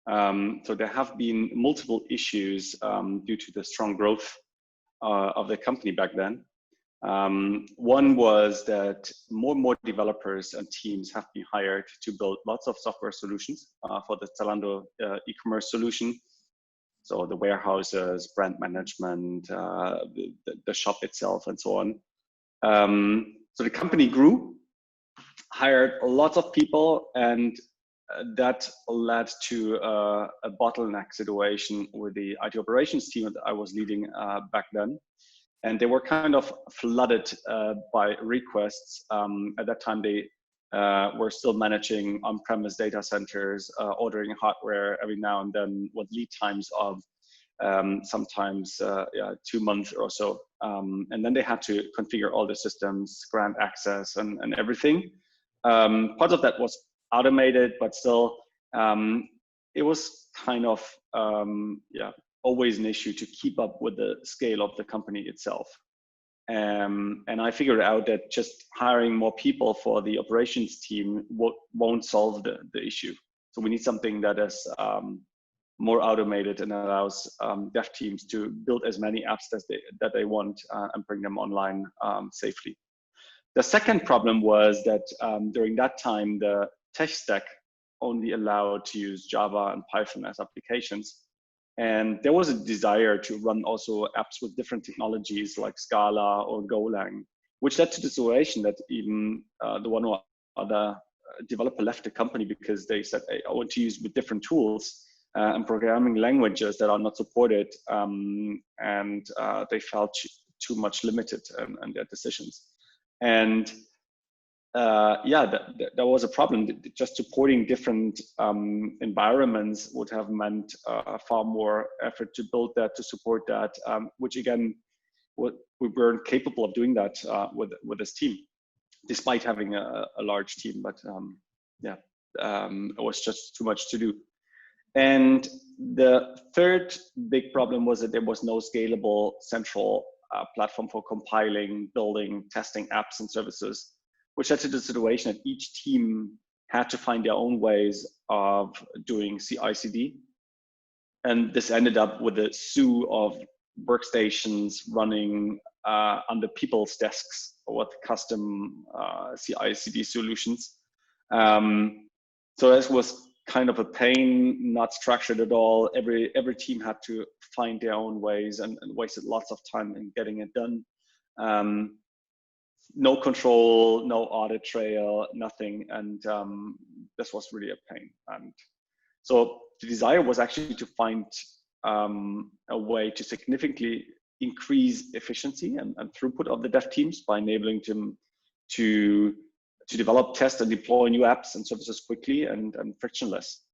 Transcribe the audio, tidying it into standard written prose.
So there have been multiple issues due to the strong growth of the company back then. One was that more and more developers and teams have been hired to build lots of software solutions for the Zalando e-commerce solution. So the warehouses, brand management, the shop itself, and so on. So the company grew, hired lots of people, and that led to a bottleneck situation with the IT operations team that I was leading back then. And they were kind of flooded by requests. At that time, they were still managing on-premise data centers, ordering hardware every now and then with lead times of sometimes 2 months or so. And then they had to configure all the systems, grant access, and everything. Part of that was automated, but still, it was kind of always an issue to keep up with the scale of the company itself. And I figured out that just hiring more people for the operations team won't solve the issue. So we need something that is more automated and allows dev teams to build as many apps that they want and bring them online safely. The second problem was that during that time, the tech stack only allowed to use Java and Python as applications. And there was a desire to run also apps with different technologies like Scala or Golang, which led to the situation that even the one or other developer left the company because they said, hey, I want to use with different tools and programming languages that are not supported. And they felt too much limited in their decisions. And that was a problem. Just supporting different environments would have meant far more effort to build that, to support that, which again, we weren't capable of doing that with this team, despite having a large team. But it was just too much to do. And the third big problem was that there was no scalable central platform for compiling, building, testing apps and services, which led to the situation that each team had to find their own ways of doing CI/CD. And this ended up with a zoo of workstations running under people's desks with custom CI/CD solutions. So this was kind of a pain, not structured at all. Every team had to find their own ways and wasted lots of time in getting it done. No control, no audit trail, nothing. And this was really a pain. And so the desire was actually to find a way to significantly increase efficiency and throughput of the dev teams by enabling them to develop, test, and deploy new apps and services quickly and frictionless.